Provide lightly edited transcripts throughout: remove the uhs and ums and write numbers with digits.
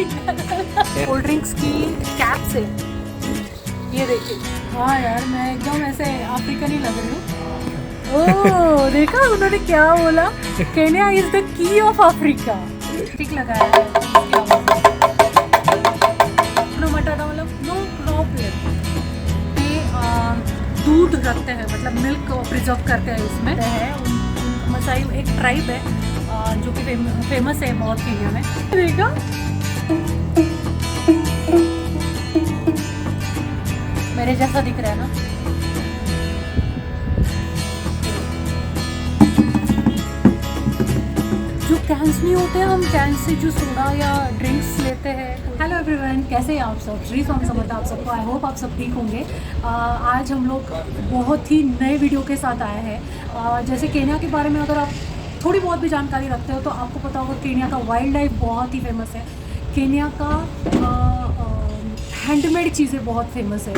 Cold drinks की caps है, ये देखिए। हाँ यार, मैं एकदम ऐसे अफ्रीकन ही लग रही हूँ। ओह देखा उन्होंने क्या बोला, Kenya is the key of Africa. ठीक लगा है। नो मटाटा मतलब नो प्रॉब्लम। दूध रखते हैं, मतलब मिल्क प्रिजर्व करते हैं इसमें है। मसाई एक ट्राइब है जो कि फेमस है बहुत केन्या में। देखा मेरे जैसा दिख रहा है ना। जो कैंस नहीं होते, हम कैंस से जो सोडा या ड्रिंक्स लेते हैं। हेलो एवरीवन, कैसे हैं आप सब? श्री फ्रॉम समर्थ आप सबको। आई होप आप सब ठीक होंगे। आज हम लोग बहुत ही नए वीडियो के साथ आए हैं। जैसे केन्या के बारे में अगर आप थोड़ी बहुत भी जानकारी रखते हो तो आपको पता होगा केन्या का वाइल्ड लाइफ बहुत ही फेमस है। केन्या का हैंडमेड चीज़ें बहुत फेमस है।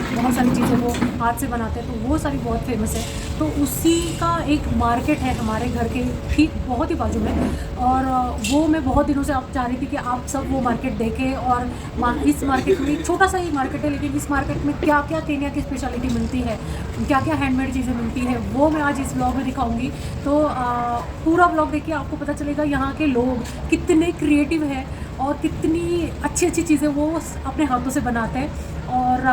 बहुत सारी चीज़ें वो हाथ से बनाते हैं, तो वो सारी बहुत फेमस है। तो उसी का एक मार्केट है हमारे घर के ठीक बहुत ही बाजू में, और वो मैं बहुत दिनों से आप चाह रही थी कि आप सब वो मार्केट देखें। और इस मार्केट में एक छोटा सा ही मार्केट है, लेकिन इस मार्केट में क्या क्या केन्या की स्पेशलिटी मिलती है, क्या क्या हैंडमेड चीज़ें मिलती है, वो मैं आज इस ब्लॉग में दिखाऊंगी। तो पूरा ब्लॉग देखिए, आपको पता चलेगा यहाँ के लोग कितने क्रिएटिव हैं और कितनी अच्छी अच्छी चीज़ें वो अपने हाथों से बनाते हैं। और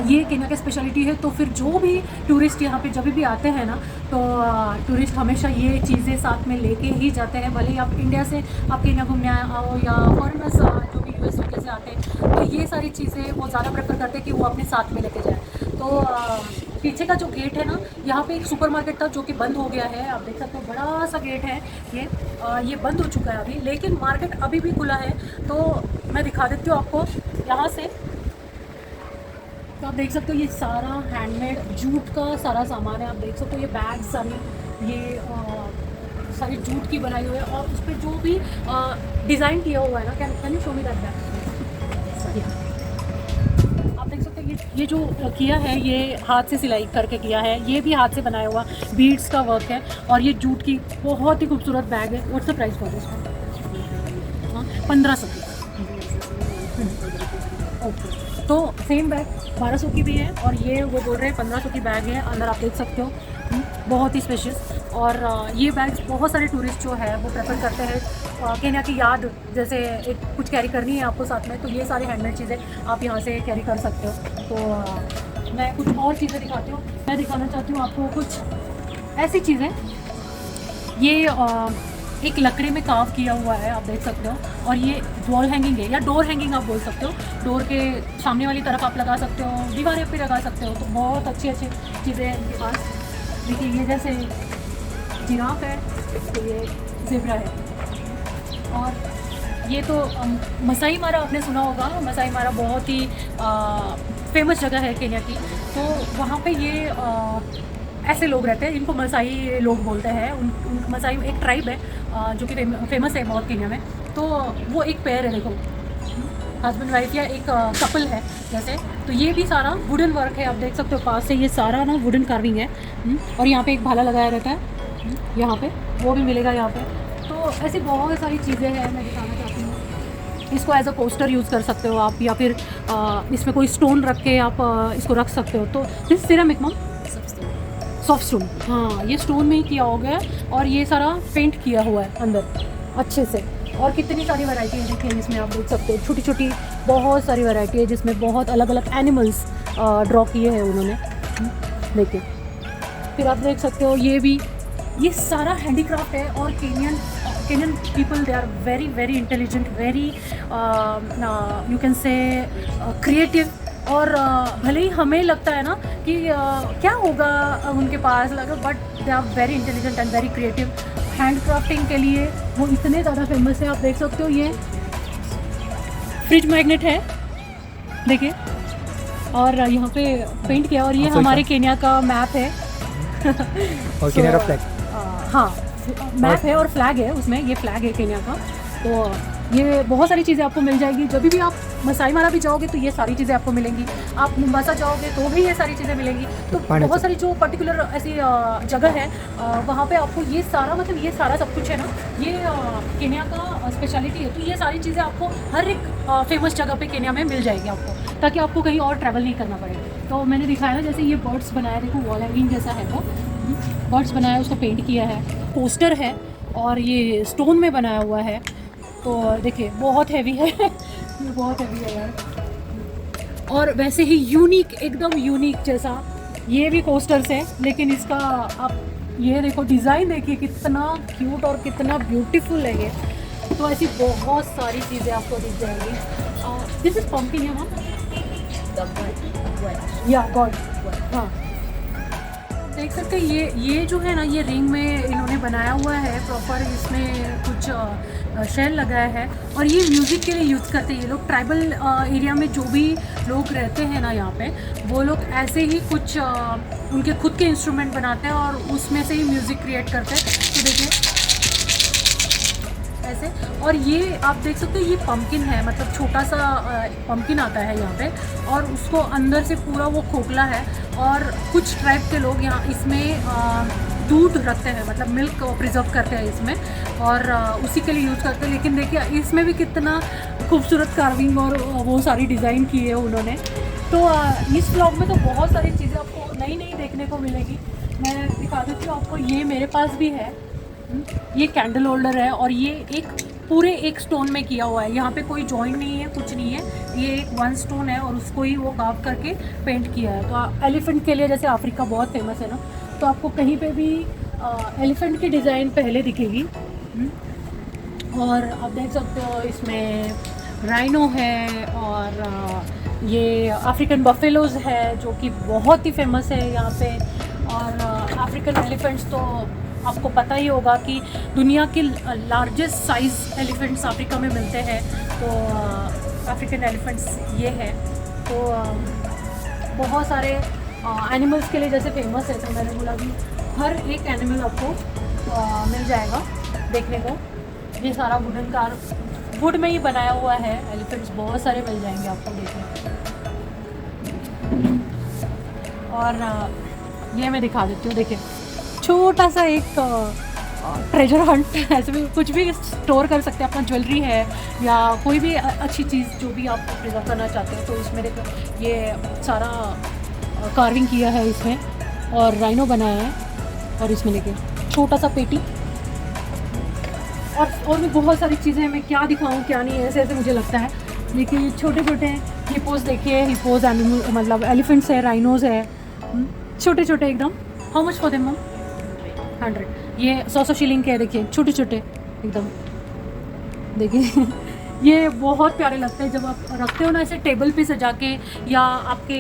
ये केन्या की स्पेशलिटी है। तो फिर जो भी टूरिस्ट यहाँ पे जब भी आते हैं ना, तो टूरिस्ट हमेशा ये चीज़ें साथ में लेके ही जाते हैं। भले ही आप इंडिया से आप केन्या घूमने आओ या फॉरेनर्स जो भी यूएस के से आते हैं, तो ये सारी चीज़ें वो ज़्यादा प्रेफर करते हैं कि वो अपने साथ में लेके जाएँ। तो पीछे का जो गेट है ना, यहाँ पे एक सुपरमार्केट था जो कि बंद हो गया है। आप देख सकते हो बड़ा सा गेट है ये बंद हो चुका है अभी, लेकिन मार्केट अभी भी खुला है। तो मैं दिखा देती हूँ आपको यहाँ से। तो आप देख सकते हो ये सारा हैंडमेड जूट का सारा सामान है। आप देख सकते हो ये बैग सारी, ये सारी जूट की बनाई हुई है। और उस पर जो भी डिज़ाइन किया हुआ है ना, can you show me that bag? आप देख सकते हो ये जो किया है, ये हाथ से सिलाई करके किया है। ये भी हाथ से बनाया हुआ बीड्स का वर्क है। और ये जूट की बहुत ही खूबसूरत बैग है। What's the price for this? 1500 की। ओके, तो सेम बैग 1200 की भी है, और ये वो बोल रहे हैं 1500 की बैग है। अंदर आप देख सकते हो बहुत ही स्पेशियस। और ये बैग्स बहुत सारे टूरिस्ट जो है वो प्रेफर करते हैं। केन्या की याद जैसे एक कुछ कैरी करनी है आपको साथ में, तो ये सारी हैंडमेड चीज़ें आप यहाँ से कैरी कर सकते हो। तो मैं कुछ और चीज़ें दिखाती हूँ। मैं दिखाना चाहती हूँ आपको कुछ ऐसी चीज़ें। ये एक लकड़ी में काव किया हुआ है, आप देख सकते हो। और ये वॉल हैंगिंग है या डोर हैंगिंग आप बोल सकते हो। डोर के सामने वाली तरफ आप लगा सकते हो, दीवारें पे लगा सकते हो। तो बहुत अच्छी अच्छी चीज़ें हैं इनके पास। देखिए ये जैसे जिराफ है, तो ये ज़ेब्रा है। और ये तो मसाई मारा आपने सुना होगा। मसाई मारा बहुत ही फेमस जगह है केन्या की। तो वहाँ पे ये ऐसे लोग रहते हैं, इनको मसाई लोग बोलते हैं। उन मसाई एक ट्राइब है जो कि फेमस है बहुत केन्या में। तो वो एक पेयर है, देखो हस्बैंड वाइफ या एक कपल है जैसे। तो ये भी सारा वुडन वर्क है, आप देख सकते हो पास से। ये सारा ना वुडन कार्विंग है। और यहाँ पे एक भाला लगाया रहता है, यहाँ पे वो भी मिलेगा यहाँ पे। तो ऐसी बहुत सारी चीज़ें हैं, मैं दिखाना चाहती हूँ। इसको एज अ कोस्टर यूज़ कर सकते हो आप, या फिर इसमें कोई स्टोन रख के आप इसको रख सकते हो। तो दिस सिरेमिक मम सॉफ्ट स्टोन, हाँ ये स्टोन में ही किया हो गया। और ये सारा पेंट किया हुआ है अंदर अच्छे से। और कितनी सारी वैरायटी है देखिए इसमें, आप देख सकते हो छोटी छोटी बहुत सारी वैरायटी है, जिसमें बहुत अलग अलग एनिमल्स ड्रॉ किए हैं उन्होंने। देखिए फिर आप देख सकते हो ये सारा हैंडीक्राफ्ट है। और Kenyan people they are very very intelligent, very you can say creative. और भले ही हमें लगता है ना कि क्या होगा उनके पास लगा, but they are very intelligent and very creative. Handcrafting के लिए वो इतने ज़्यादा फेमस है। आप देख सकते हो ये फ्रिज मैग्नेट है, देखिए। और यहाँ पे पेंट किया। और ये हमारे केन्या का मैप है। और केन्या का फ्लैग, हाँ मैप है और फ्लैग है उसमें, ये फ्लैग है केन्या का। तो ये बहुत सारी चीज़ें आपको मिल जाएगी। जब भी आप मसाई मारा भी जाओगे तो ये सारी चीज़ें आपको मिलेंगी। आप मोम्बासा जाओगे तो भी ये सारी चीज़ें मिलेंगी। तो बहुत सारी जो पर्टिकुलर ऐसी जगह है वहाँ पे आपको ये सारा, मतलब ये सारा सब कुछ है ना, ये केन्या का स्पेशलिटी है। तो ये सारी चीज़ें आपको हर एक फेमस जगह पे केन्या में मिल जाएगी आपको, ताकि आपको कहीं और ट्रैवल नहीं करना पड़े। तो मैंने दिखाया ना, जैसे ये बर्ड्स बनाया, देखो वॉल हैंगिंग जैसा है वो, बर्ड्स बनाया, उसको पेंट किया है, पोस्टर है और ये स्टोन में बनाया हुआ है। तो देखिए बहुत हैवी है ये बहुत हैवी है यार। और वैसे ही यूनिक, एकदम यूनिक जैसा ये भी कोस्टर्स है, लेकिन इसका आप ये देखो डिज़ाइन देखिए कितना क्यूट और कितना ब्यूटीफुल है ये। तो ऐसी बहुत सारी चीज़ें आपको दिख जाएंगी। दिस इज पंपकिन या गॉड। हाँ देख सकते हैं ये जो है ना, ये रिंग में इन्होंने बनाया हुआ है प्रॉपर, इसमें कुछ शेल लगाया है और ये म्यूज़िक के लिए यूज़ करते हैं ये लोग। ट्राइबल एरिया में जो भी लोग रहते हैं ना यहाँ पे, वो लोग ऐसे ही कुछ उनके खुद के इंस्ट्रूमेंट बनाते हैं और उसमें से ही म्यूज़िक क्रिएट करते हैं। तो देखिए ऐसे, और ये आप देख सकते हो ये पंपकिन है, मतलब छोटा सा पंपकिन आता है यहाँ पे और उसको अंदर से पूरा वो खोखला है। और कुछ ट्राइब के लोग यहाँ इसमें दूध रखते हैं, मतलब मिल्क प्रिजर्व करते हैं इसमें और उसी के लिए यूज़ करते हैं। लेकिन देखिए इसमें भी कितना खूबसूरत कार्विंग और वो सारी डिज़ाइन की है उन्होंने। तो इस ब्लॉग में तो बहुत सारी चीज़ें आपको नई नई देखने को मिलेगी। मैं दिखा देती हूँ आपको, ये मेरे पास भी है, ये कैंडल होल्डर है और ये एक पूरे एक स्टोन में किया हुआ है। यहाँ पे कोई जॉइंट नहीं है, कुछ नहीं है, ये एक वन स्टोन है और उसको ही वो कार्व करके पेंट किया है। तो एलिफेंट के लिए, जैसे अफ्रीका बहुत फेमस है ना, तो आपको कहीं पे भी एलिफेंट की डिज़ाइन पहले दिखेगी। और आप देख सकते हो इसमें राइनो है और ये अफ्रीकन बफेलोज़ है जो कि बहुत ही फेमस है यहाँ पे। और अफ्रीकन एलिफेंट्स तो आपको पता ही होगा कि दुनिया के लार्जेस्ट साइज़ एलिफेंट्स अफ्रीका में मिलते हैं। तो अफ्रीकन एलिफेंट्स ये है। तो बहुत सारे एनिमल्स के लिए जैसे फेमस है, तो मैंने बोला कि हर एक एनिमल आपको मिल जाएगा देखने को। ये सारा वुडन कार, वुड में ही बनाया हुआ है, एलिफेंट्स बहुत सारे मिल जाएंगे आपको देखने। और ये मैं दिखा देती हूँ, देखिए छोटा सा एक ट्रेजर हंट, ऐसे भी कुछ भी स्टोर कर सकते हैं अपना, ज्वेलरी है या कोई भी अच्छी चीज़ जो भी आप प्रिजर्व करना चाहते हैं। तो इसमें देखो ये सारा कार्विंग किया है इसमें और राइनो बनाया है और इसमें लेके छोटा सा पेटी और भी बहुत सारी चीज़ें। मैं क्या दिखाऊं क्या नहीं, ऐसे ऐसे मुझे लगता है। लेकिन छोटे छोटे हिपोज देखिए, हिपोज एनिमल मतलब एलिफेंट्स है, राइनोज है, छोटे छोटे एकदम। How much for them ma'am? 100। ये 100 शिलिंग के है, देखिए छोटे छोटे एकदम। देखिए ये बहुत प्यारे लगते हैं जब आप रखते हो ना ऐसे टेबल पे सजा के, या आपके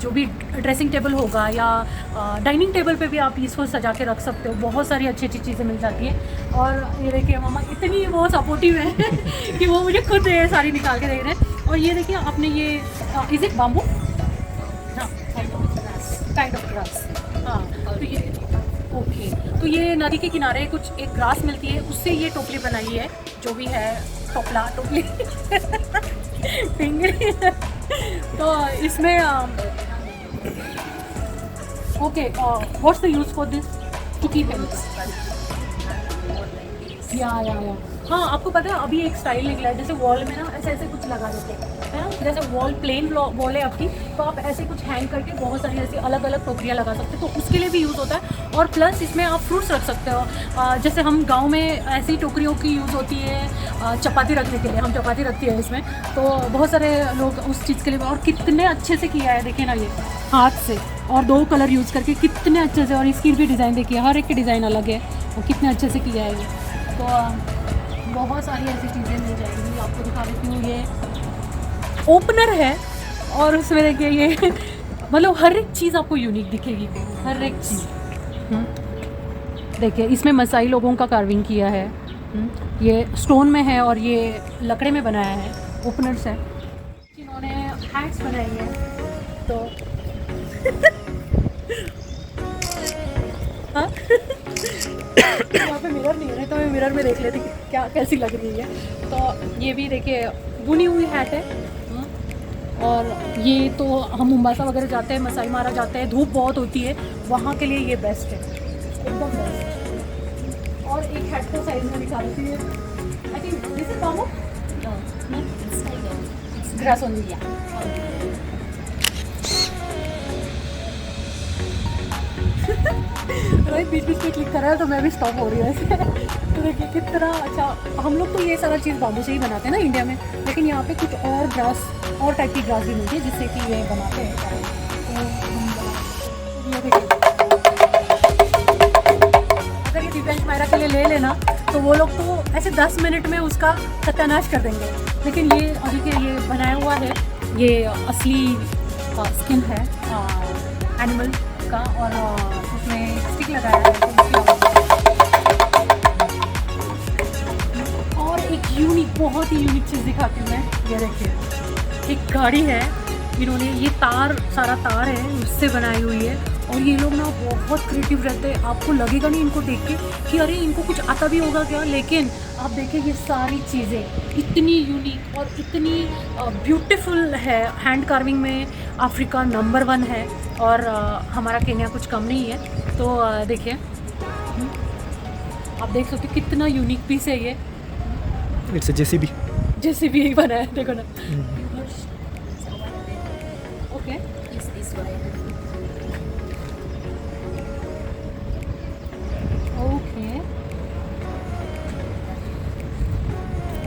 जो भी ड्रेसिंग टेबल होगा या डाइनिंग टेबल पे भी आप इसको सजा के रख सकते हो। बहुत सारी अच्छी अच्छी चीज़ें मिल जाती है। और ये देखिए मामा इतनी वो सपोर्टिव है कि वो मुझे खुद ये सारी निकाल के दे रहे हैं। और ये देखिए आपने ये इज इट बाम्बू? हाँ, काइंड ऑफ ग्रास। हाँ तो ये ओके, तो ये नदी के किनारे कुछ एक ग्रास मिलती है, उससे ये टोपली बनाई है, जो भी है टोपला टोपली फिंगर। तो इसमें okay, what's the use for this? To keep it. या हाँ, आपको पता है अभी एक स्टाइल निकला है, जैसे वॉल में ना ऐसे ऐसे कुछ लगा देते हैं, है ना। जैसे वॉल प्लेन वॉल है आपकी, तो आप ऐसे कुछ हैंग करके बहुत सारी ऐसी अलग अलग टोकरियाँ लगा सकते हो। तो उसके लिए भी यूज़ होता है। और प्लस इसमें आप फ्रूट्स रख सकते हो। जैसे हम गांव में ऐसी टोकरियों की यूज़ होती है चपाती रखने के लिए, हम चपाती रखती है इसमें। तो बहुत सारे लोग उस चीज़ के लिए, और कितने अच्छे से किया है देखिए ना, ये हाथ से और 2 कलर यूज़ करके कितने अच्छे से। और इसकी भी डिज़ाइन देखिए, हर एक की डिज़ाइन अलग है और कितने अच्छे से किया है ये। तो बहुत सारी ऐसी चीज़ें मिल जाएंगी, आपको दिखा देती हूँ। ये ओपनर है और उसमें देखिए ये मतलब हर एक चीज़ आपको यूनिक दिखेगी, हर एक चीज़। देखिए इसमें मसाई लोगों का कार्विंग किया है, ये स्टोन में है और ये लकड़े में बनाया है। ओपनर्स है, जिन्होंने हैट्स बनाई है। तो हाँ यहाँ पे मिरर नहीं है, तो मैं मिरर में देख लेते कि क्या कैसी लग रही है। तो ये भी देखिए बुनी हुई हैट है। और ये तो हम मुंबासा वगैरह जाते हैं, मसाई मारा जाते हैं, धूप बहुत होती है, वहाँ के लिए ये बेस्ट है, एकदम बेस्ट। और एक हैट को साइज में दिखा देती है। I think this is bamboo grass only. Rohit बीच बीच में क्लिक कर रहा है तो मैं भी स्टॉप हो रही हूँ ऐसे। तो देखिए कितना अच्छा। हम लोग तो ये सारा चीज़ बाम्बू से ही बनाते हैं ना इंडिया में, लेकिन यहाँ पे कुछ और ग्रास और टाइप की ग्रास भी मिलती है जिससे कि ये बनाते हैं। तो ये देखिए, अगर ये दिव्यांश मायरा के लिए ले लेना तो वो लोग तो ऐसे 10 मिनट में उसका सत्यानाश कर देंगे। लेकिन ये अभी के ये बनाया हुआ है, ये असली स्किन है एनिमल का, और उसमें स्टिक लगाया है तो और एक यूनिक, बहुत ही यूनिक चीज़ दिखाती हूँ मैं। ये देखिए एक गाड़ी है, इन्होंने ये तार, सारा तार है उससे बनाई हुई है। और ये लोग ना बहुत क्रिएटिव रहते हैं, आपको लगेगा नहीं इनको देख के कि अरे इनको कुछ आता भी होगा क्या, लेकिन आप देखिए ये सारी चीज़ें इतनी यूनिक और इतनी ब्यूटीफुल है। हैंड कार्विंग में अफ्रीका नंबर 1 है और हमारा केन्या कुछ कम नहीं है। तो देखिए आप देख सकते हो कितना यूनिक पीस है ये। It's a JCB. जेसीबी ही बना है, देखो ना। ओके ओके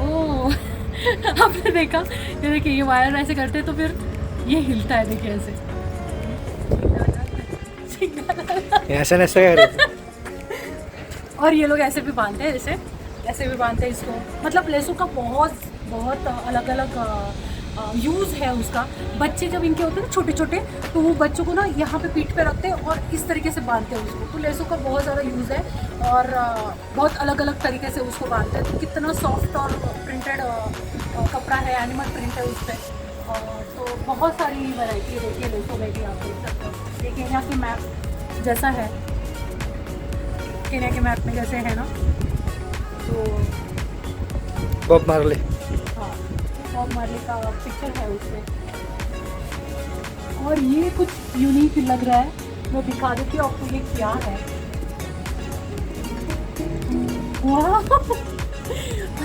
ओह आपने देखा, ये देखिए ये वायर ऐसे करते हैं तो फिर ये हिलता है, देखिए ऐसे। ऐसा ऐसा कर। और ये लोग ऐसे भी बांधते हैं, जैसे ऐसे भी बांधते हैं इसको। मतलब लेसों का बहुत बहुत अलग अलग यूज़ है उसका। बच्चे जब इनके होते हैं ना छोटे छोटे, तो वो बच्चों को ना यहाँ पे पीठ पे रखते हैं और इस तरीके से बांधते हैं उसको। तो लेसों का बहुत ज़्यादा यूज़ है और बहुत अलग अलग तरीके से उसको बांधते हैं। तो कितना सॉफ्ट और प्रिंटेड कपड़ा है, एनिमल प्रिंट है उस पर। तो बहुत सारी वैरायटी है, देखिए लेसों में भी आप देख सकते हो। देखिए यहाँ के मैप जैसा है, केन्या के मैप में जैसे है ना, तो बॉब मार्ले। हाँ बॉब मार्ले का पिक्चर है उस पर। और ये कुछ यूनिक लग रहा है, मैं दिखा देती हूँ आपको ये क्या है। वाह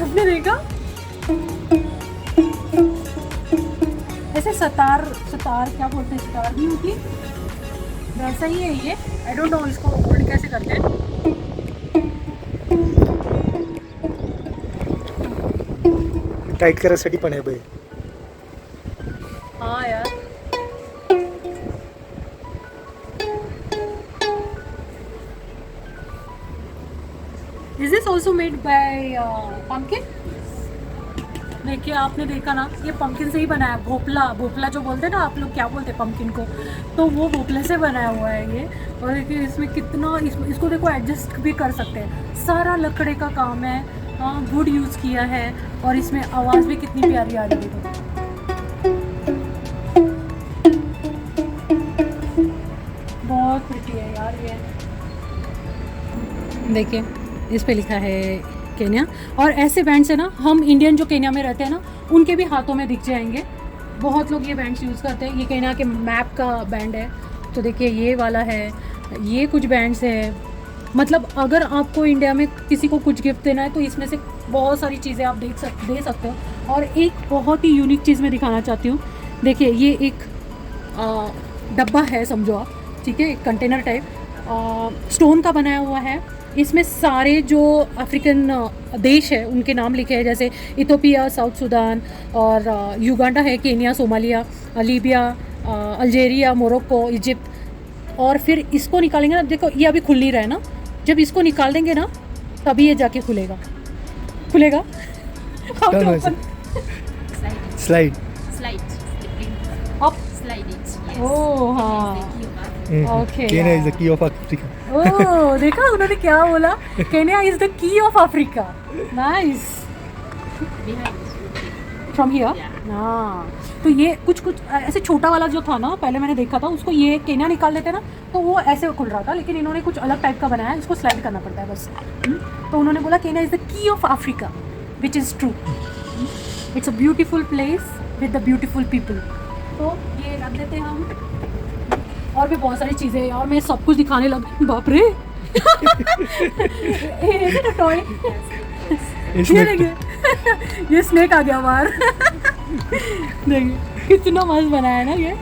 आपने देखा ऐसे सतार क्या बोलते हैं, सतार नहीं होती वैसा ही है ये। आई डोंट नो इसको होल्ड कैसे करते हैं। टाईट करायसाठी पण आहे बाई। हाँ यार is this also made by pumpkin. देखिए आपने देखा ना, ये पंकिन से ही बनाया। भोपला जो बोलते हैं ना, आप लोग क्या बोलते हैं पंकिन को, तो वो भोपले से बनाया हुआ है ये। और देखिए इसमें कितना इसको देखो एडजस्ट भी कर सकते हैं। सारा लकड़े का काम है, हाँ वुड यूज़ किया है। और इसमें आवाज़ भी कितनी प्यारी आ रही है। बहुत प्रिटी है यार ये। देखिए इस पे लिखा है केन्या। और ऐसे बैंड्स है ना, हम इंडियन जो केन्या में रहते हैं ना, उनके भी हाथों में दिख जाएंगे। बहुत लोग ये बैंड्स यूज़ करते हैं। ये केन्या के मैप का बैंड है, तो देखिए ये वाला है, ये कुछ बैंड्स है। मतलब अगर आपको इंडिया में किसी को कुछ गिफ्ट देना है तो इसमें से बहुत सारी चीज़ें आप दे सकते हो। और एक बहुत ही यूनिक चीज़ मैं दिखाना चाहती हूँ। देखिए ये एक डब्बा है समझो आप, ठीक है, एक कंटेनर टाइप स्टोन का बनाया हुआ है। इसमें सारे जो अफ्रीकन देश है उनके नाम लिखे हैं, जैसे इथोपिया, साउथ सूडान और युगांडा है, Kenya, Somalia, Libya, Algeria, Morocco, Egypt. और फिर इसको निकालेंगे ना, देखो ये अभी खुल नहीं रहा है ना, जब इसको निकाल देंगे ना तभी ये जाके खुलेगा। स्लाइड अप ओह हाँ okay. Kenya is the key of Africa. Oh देखा उन्होंने क्या बोला, Kenya is the key of Africa. Nice. From here. हाँ, तो ये कुछ कुछ ऐसे छोटा वाला जो था ना, पहले मैंने देखा था उसको, ये केन्या निकाल देते ना तो वो ऐसे खुल रहा था, लेकिन इन्होंने कुछ अलग टाइप का बनाया है, इसको स्लाइड करना पड़ता है बस। तो उन्होंने बोला Kenya is the key of Africa, which is true. It's a beautiful place with the beautiful people. तो ये रख देते हैं हम, और भी बहुत सारी चीज़ें यार, मैं सब कुछ दिखाने लगी, बाप रे। ये टॉय, ये देखिए, ये स्नेक आ गया बाहर। देखिए कितना मस्त बनाया है ना ये।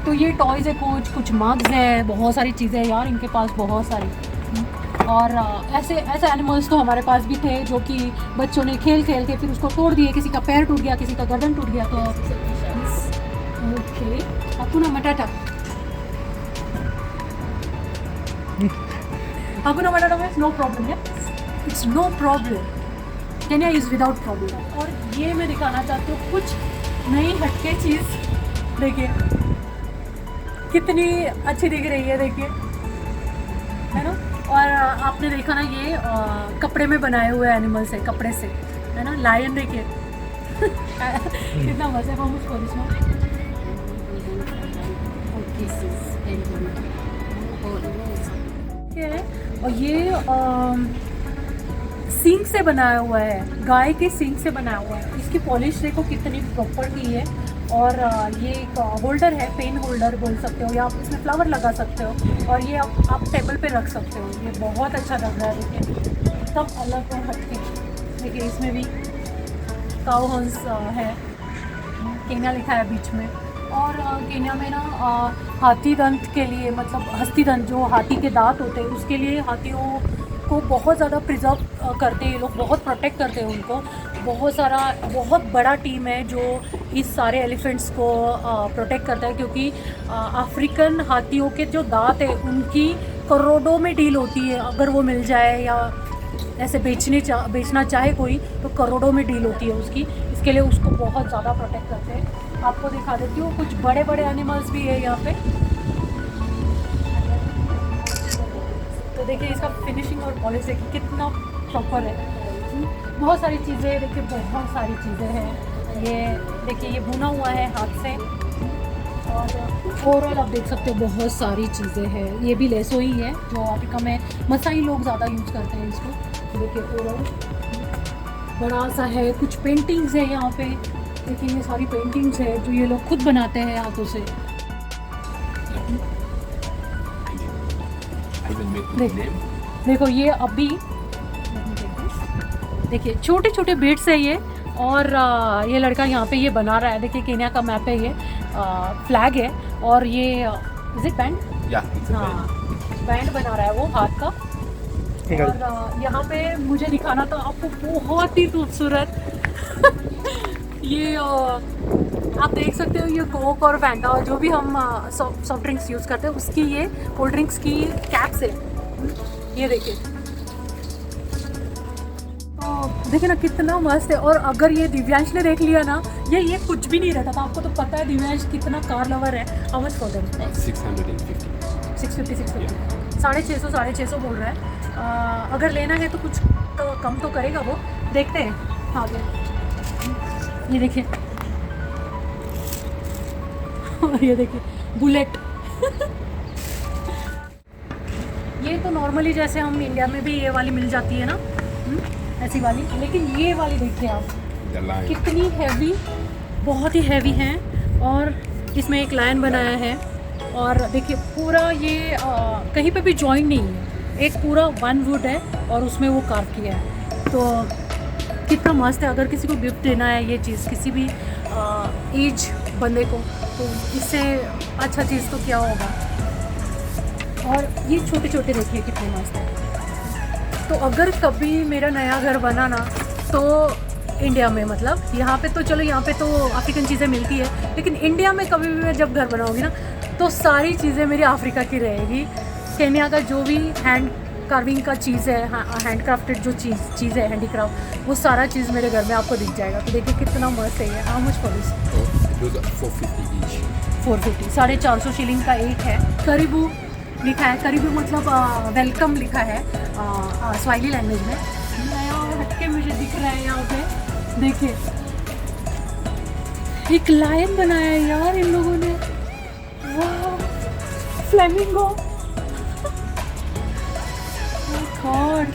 तो ये टॉयज़ है, कुछ मग्स है, बहुत सारी चीज़ें हैं यार इनके पास, बहुत सारी। और ऐसे एनिमल्स तो हमारे पास भी थे जो कि बच्चों ने खेल खेल के फिर उसको तोड़ दिए, किसी का पैर टूट गया, किसी का गर्दन टूट गया। तो okay, Hakuna Matata, Hakuna Matata means no problem, yeah? It's no problem. Kenya is without problem. और ये मैं दिखाना चाहती हूँ कुछ नई हटके चीज़, देखिए कितनी अच्छी दिख रही है, देखिए, है ना। और आपने देखा ना ये कपड़े में बनाए हुए एनिमल्स है, कपड़े से, है ना। लायन देखिए कितना मजा है। हम उसको और ये सींग से बनाया हुआ है, गाय के सींग से बनाया हुआ है। इसकी पॉलिश देखो कितनी प्रॉपर की है। और ये एक होल्डर है, पेन होल्डर बोल सकते हो, या आप इसमें फ्लावर लगा सकते हो, और ये आप टेबल पे रख सकते हो। ये बहुत अच्छा लग रहा है, देखिए सब अलग और हटके। देखिए इसमें भी काऊ हंस है, केन्या लिखा है बीच में। और केन्या में ना हाथी दंत के लिए, मतलब हस्ती दंत जो हाथी के दांत होते हैं, उसके लिए हाथियों को बहुत ज़्यादा प्रिजर्व करते हैं ये लोग, बहुत प्रोटेक्ट करते हैं उनको। बहुत बड़ा टीम है जो इस सारे एलिफेंट्स को प्रोटेक्ट करता है, क्योंकि अफ्रीकन हाथियों के जो दांत है उनकी करोड़ों में डील होती है। अगर वो मिल जाए या ऐसे बेचना चाहे कोई, तो करोड़ों में डील होती है उसकी। इसके लिए उसको बहुत ज़्यादा प्रोटेक्ट करते हैं। आपको दिखा देती हूँ, कुछ बड़े बड़े एनिमल्स भी है यहाँ पे। तो देखिए इसका फिनिशिंग और पॉलिश देखिए कितना प्रॉपर है। बहुत सारी चीज़ें देखिए, बहुत सारी चीज़ें हैं। ये देखिए ये बुना हुआ है हाथ से। और ओवरऑल आप देख सकते हो बहुत सारी चीज़ें हैं। ये भी लेसो ही है जो अफ्रीका में मसाई लोग ज़्यादा यूज़ करते हैं इसको। देखिए ओवरऑल बड़ा सा है। कुछ पेंटिंग्स है यहाँ पे, देखिए ये सारी पेंटिंग्स है जो ये लोग खुद बनाते हैं हाथों से। देखो ये अभी देखिए छोटे छोटे बिट्स है ये। और ये लड़का यहाँ पे ये बना रहा है। देखिए केन्या का मैप है ये, फ्लैग है। और ये इज इट बैंड? हाँ, बैंड बना रहा है वो हाथ का। और यहाँ पे मुझे दिखाना था आपको बहुत ही खूबसूरत ये आप देख सकते हो, ये कोक और फैंटा जो भी हम सॉफ्ट ड्रिंक्स यूज़ करते हैं उसकी ये कोल्ड ड्रिंक्स की कैप्स है। ये देखिए, तो देखिए ना कितना मस्त है। और अगर ये दिव्यांश ने देख लिया ना, ये कुछ भी नहीं रहता था। आपको तो पता है दिव्यांश कितना कार लवर है। How much for them? 650 650 बोल रहा है। अगर लेना है तो कुछ तो कम तो करेगा वो, देखते हैं आगे। ये देखिए ये देखिए बुलेट ये तो नॉर्मली जैसे हम इंडिया में भी ये वाली मिल जाती है ना, ऐसी वाली। लेकिन ये वाली देखिए आप कितनी हैवी, बहुत ही हैवी है। और इसमें एक लायन बनाया है। और देखिए पूरा ये कहीं पे भी जॉइंट नहीं है, एक पूरा वन वुड है और उसमें वो कार्व किया है। तो कितना मस्त है। अगर किसी को गिफ्ट देना है ये चीज़, किसी भी एज बंदे को, तो इससे अच्छा चीज़ तो क्या होगा। और ये छोटे छोटे देखिए कितने मस्त है। तो अगर कभी मेरा नया घर बना ना, तो इंडिया में, मतलब यहाँ पे तो चलो, यहाँ पे तो अफ्रीकन चीज़ें मिलती है, लेकिन इंडिया में कभी भी मैं जब घर बनाऊँगी ना, तो सारी चीज़ें मेरी अफ्रीका की रहेगी। केन्या का जो भी हैंड कार्विंग का चीज़ है, हैंड क्राफ्टेड जो चीज़ है, हैंडीक्राफ्ट, वो सारा चीज़ मेरे घर में आपको दिख जाएगा। तो देखिए कितना मस्त है ये। How much for this? 450, 450 shilling का एक है। करीबू लिखा है, करीबू मतलब वेलकम लिखा है स्वाहिली लैंग्वेज में। नया हटके मुझे दिख रहा है यहाँ पे, देखिए एक लायन बनाया है यार इन लोगों ने, वाह, फ्लेमिंगो, गॉड।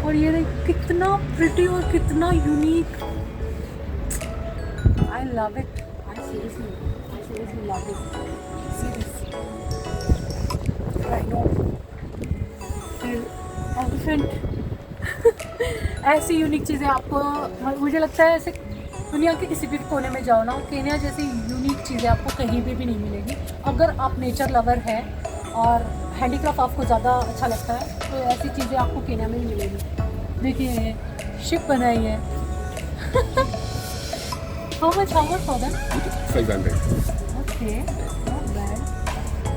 और ये देख कितना प्रिटी और कितना unique, I love it, I seriously love it, seriously. I know elephant ऐसी यूनिक चीज़ें आपको, मुझे लगता है ऐसे दुनिया के किसी भी कोने में जाओ ना, केन्या जैसी यूनिक चीज़ें आपको कहीं भी नहीं मिलेगी। अगर आप नेचर लवर है और हैंडीक्राफ्ट आपको ज़्यादा अच्छा लगता है तो ऐसी चीज़ें आपको केन्या में ही मिलेगी। देखिए शिप बनाई है। How much for that? 500. Okay, not bad,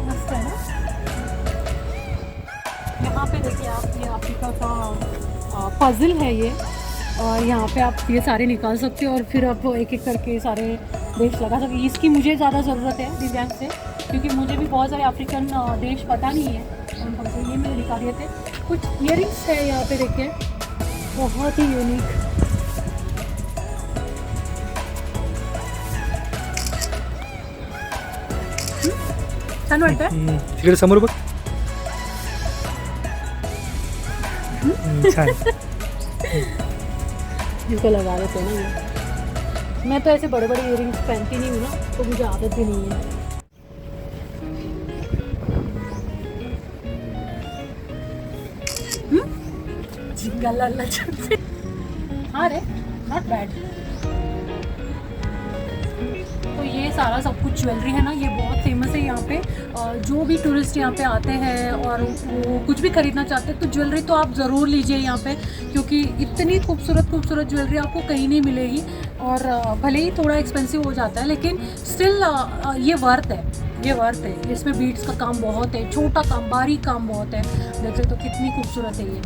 मस्त है ना। यहाँ पे देखिए आप, ये अफ्रीका का पजल है ये, और यहाँ पे आप ये सारे निकाल सकते हो और फिर आप एक एक करके सारे देश लगा सकते। इसकी मुझे ज़्यादा ज़रूरत है दिव्यांग से, क्योंकि मुझे भी बहुत सारे अफ्रीकन देश पता नहीं है, तो ये मेरे दिखा दिए थे। कुछ इयरिंग्स है यहाँ पे देखिए, बहुत ही यूनिक। छान वाटतं? तिकडे समोर बघ. छान. जिसको लगा देते हैं ना ये। मैं तो ऐसे बड़े बड़े इयरिंग्स पहनती नहीं हूँ ना, तो मुझे आदत भी नहीं है। जिंगलाला छुट्टी। हाँ रे, नॉट बैड। तो ये सारा सब कुछ ज्वेलरी है ना, ये बहुत फेमस है यहाँ पे। जो भी टूरिस्ट यहाँ पे आते हैं और वो कुछ भी खरीदना चाहते हैं तो ज्वेलरी तो आप ज़रूर लीजिए यहाँ पे, क्योंकि इतनी खूबसूरत ज्वेलरी आपको कहीं नहीं मिलेगी। और भले ही थोड़ा एक्सपेंसिव हो जाता है, लेकिन स्टिल ये वर्थ है, ये वर्थ है। इसमें बीड्स का काम बहुत है, छोटा काम, बारीक काम बहुत है। देखते तो कितनी खूबसूरत है ये,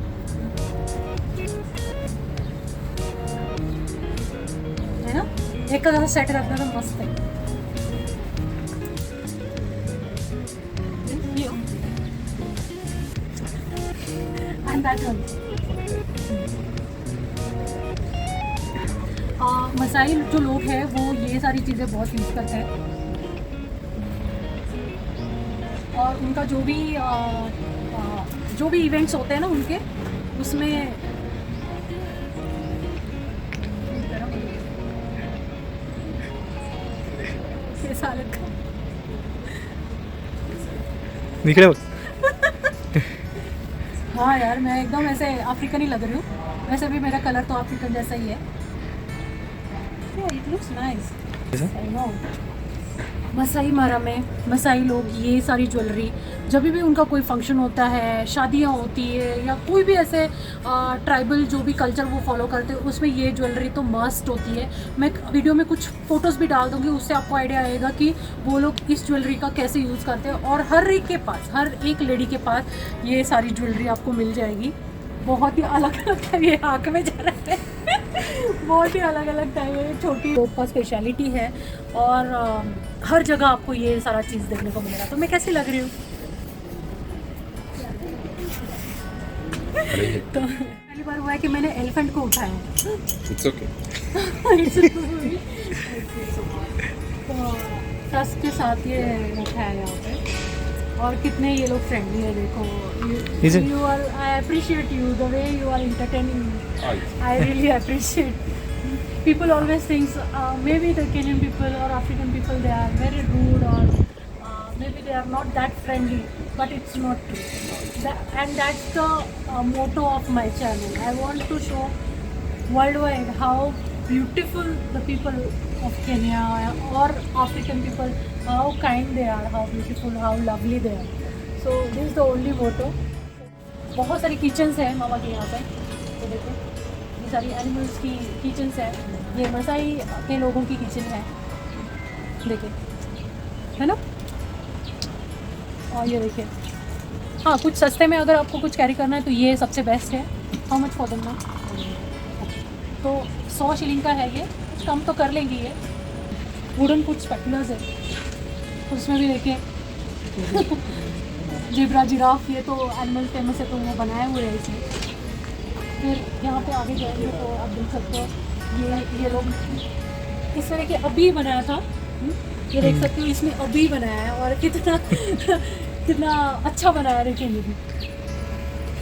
है ना। एक का सेट रखना तो मस्त है। And that one. मसाई जो लोग हैं वो ये सारी चीज़ें बहुत यूज़ करते हैं, और उनका जो भी इवेंट्स होते हैं ना उनके, उसमें ये साले इकडे बघ. हाँ यार, मैं एकदम ऐसे अफ्रीकन ही लग रही हूँ। वैसे भी मेरा कलर तो अफ्रीकन जैसा ही है। It looks nice. I know. Masai Mara में मसाई लोग ये सारी ज्वेलरी, जब भी उनका कोई फंक्शन होता है, शादियाँ होती है, या कोई भी ऐसे ट्राइबल जो भी कल्चर वो फॉलो करते हैं, उसमें ये ज्वेलरी तो मस्ट होती है। मैं वीडियो में कुछ फ़ोटोज़ भी डाल दूँगी, उससे आपको आइडिया आएगा कि वो लोग इस ज्वेलरी का कैसे यूज़ करते हैं। और हर एक के पास, हर एक लेडी के पास ये सारी ज्वेलरी आपको मिल जाएगी। बहुत ही अलग अलग है, ये आँख में जा रहा है। बहुत ही अलग अलग टाइप है, छोटी का स्पेशलिटी है, और हर जगह आपको ये सारा चीज़ देखने को मिलेगा। तो मैं कैसी लग रही हूँ? तो पहली बार हुआ है कि मैंने एलिफेंट को उठाया। It's okay. तो ट्रस्ट के साथ ये रखा है यहाँ पे, और कितने ये लोग फ्रेंडली है। देखो, you are, I appreciate you the way you are entertaining. I really appreciate. People always think maybe the Kenyan people or African people, they are very rude, or maybe they are not that friendly, but it's not true. And that's the motto of my channel. I want to show worldwide how beautiful the people of Kenya or African people, how kind they are, how beautiful, how lovely they are. So this is the only motto. बहुत सारी kitchens हैं मामा के यहाँ पे, तो देखो ये सारी एनिमल्स की किचन्स है। ये मसाई के लोगों की किचन है, देखिए, है ना। और ये देखिए, हाँ, कुछ सस्ते में अगर आपको कुछ कैरी करना है तो ये सबसे बेस्ट है। हाउ मच फॉर देम ना? तो 100 शिलिंग का है ये, कुछ कम तो कर लेंगी ये। वुडन कुछ स्पेकुलर्स है, उसमें भी देखिए जिब्रा, जिराफ, ये तो एनिमल फेमस है तो वो बनाए हुए हैं इसमें। फिर यहाँ पे आगे जाएंगे तो आप देख सकते हो ये लोग इस तरह के अभी बनाया था। ये देख सकते हो इसमें अभी बनाया है और कितना कितना अच्छा बनाया, देखिए ये भी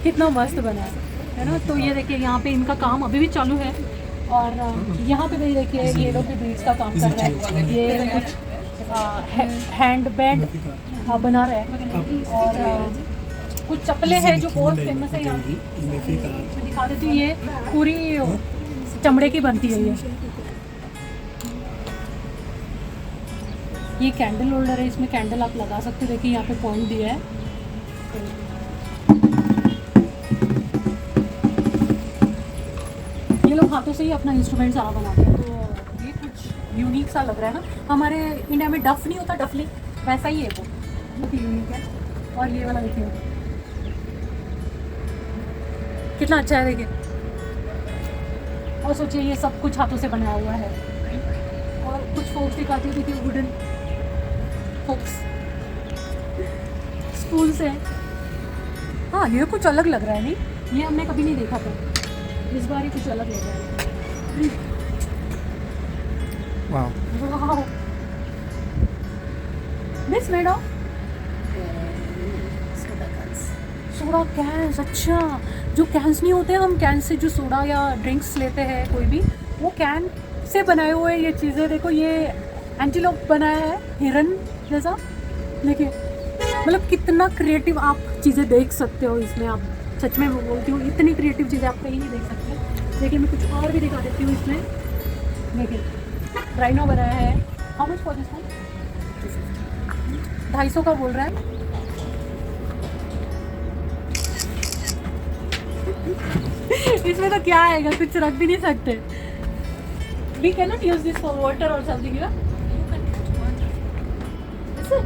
कितना मस्त बनाया है ना। तो ये देखिए यहाँ पे इनका काम अभी भी चालू है और यहाँ पे भी देखिए ये लोग भी बीड्स का काम कर रहे हैं। ये कुछ हैंड बैंड बना रहे हैं और कुछ चप्पलें हैं जो बहुत फेमस है यहाँ की। मैं दिखा देती हूँ, ये पूरी चमड़े की बनती है। ये कैंडल होल्डर है, इसमें कैंडल आप लगा सकते हो। देखिए यहाँ पे पॉइंट दिया है। ये लोग हाथों से ही अपना इंस्ट्रूमेंट सारा बनाते हैं, तो ये कुछ यूनिक सा लग रहा है ना। हमारे इंडिया में डफ नहीं होता, डफली, वैसा ही है वो, बहुत यूनिक है। और ये वाला देखिए कितना अच्छा है, देखिए। और सोचिए ये सब कुछ हाथों से बनाया हुआ है। और कुछ फोक्स दिखाती हूँ, देखिए वुडन फोक्स, स्पून से। हाँ ये कुछ अलग लग रहा है, नहीं ये हमने कभी नहीं देखा था, इस बार ही कुछ अलग लग रहा है। वाह, this made of soda cans. अच्छा, जो कैंस नहीं होते, हम कैन से जो सोडा या ड्रिंक्स लेते हैं कोई भी, वो कैन से बनाए हुए ये चीज़ें। देखो ये एंटीलोप बनाया है, हिरन जैसा। देखिए मतलब कितना क्रिएटिव आप चीज़ें देख सकते हो इसमें। आप सच में बोलती हूँ, इतनी क्रिएटिव चीज़ें आप कहीं नहीं देख सकते। देखिए मैं कुछ और भी दिखा देती हूँ इसमें। देखिए राइनो बनाया है। How much for this one? 250 का बोल रहा है। इसमें तो क्या आएगा, कुछ रख भी नहीं सकते। We cannot use this for water or something, yeah? Is it?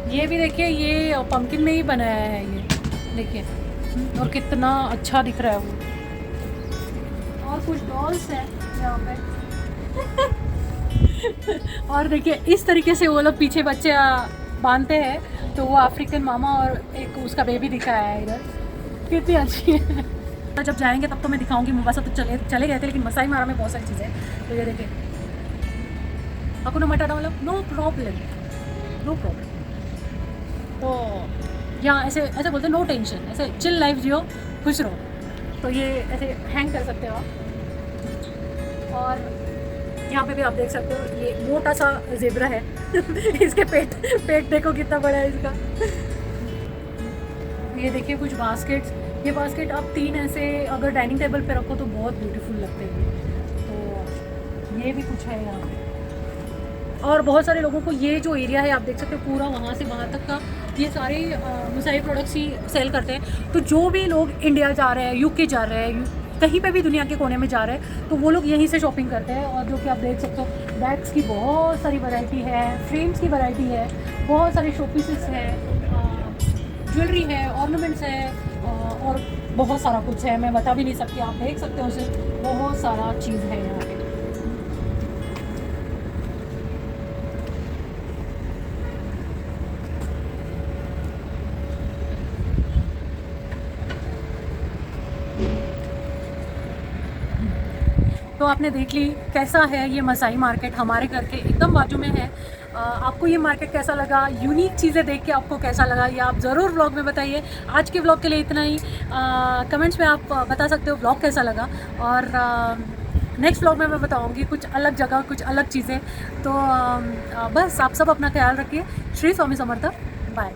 ये भी देखिए, ये पंपकिन में ही बनाया है ये, देखिए। और कितना अच्छा दिख रहा है वो। और कुछ डॉल्स है यहाँ पे। और देखिए इस तरीके से वो लोग पीछे बच्चे बांधते हैं, तो वो अफ्रीकन मामा और एक उसका बेबी दिखाया है इधर। कितनी अच्छी है। जब जाएंगे तब तो मैं दिखाऊंगी। मुंबासा तो चले गए थे, लेकिन मसाई मारा में बहुत सारी चीज़ें हैं। तो ये देखिए, hakuna matata मतलब नो प्रॉब्लम, नो प्रॉब्लम। तो यहाँ ऐसे ऐसे बोलते हैं, नो टेंशन, ऐसे चिल लाइफ जियो, खुश रहो। तो ये ऐसे हैंग कर सकते हो आप। और यहाँ पे भी आप देख सकते हो, ये मोटा सा ज़ेब्रा है। इसके पेट देखो कितना बड़ा है इसका। ये देखिए कुछ बास्केट्स। ये बास्केट आप 3 ऐसे अगर डाइनिंग टेबल पे रखो तो बहुत ब्यूटीफुल लगते हैं। तो ये भी कुछ है यहाँ पे। और बहुत सारे लोगों को ये जो एरिया है आप देख सकते हो, पूरा वहाँ से वहाँ तक का ये सारे मुसाई प्रोडक्ट्स ही सेल करते हैं। तो जो भी लोग इंडिया जा रहे हैं, यूके जा रहे हैं, कहीं पे भी दुनिया के कोने में जा रहे हैं, तो वो लोग यहीं से शॉपिंग करते हैं। और जो कि आप देख सकते हो, बैग्स की बहुत सारी वैरायटी है, फ्रेम्स की वैरायटी है, बहुत सारे शो पीसेस है, ज्वेलरी है, ऑर्नामेंट्स है, और बहुत सारा कुछ है। मैं बता भी नहीं सकती, आप देख सकते हो उसे, बहुत सारा चीज़ है यहाँ पे। तो आपने देख ली कैसा है ये मसाई मार्केट, हमारे घर के एकदम बाजू में है। आपको ये मार्केट कैसा लगा, यूनिक चीज़ें देख के आपको कैसा लगा, ये आप ज़रूर व्लॉग में बताइए। आज के व्लॉग के लिए इतना ही। कमेंट्स में आप बता सकते हो व्लॉग कैसा लगा। और नेक्स्ट व्लॉग में मैं बताऊंगी कुछ अलग जगह, कुछ अलग चीज़ें। तो बस आप सब अपना ख्याल रखिए। श्री स्वामी समर्थ। बाय।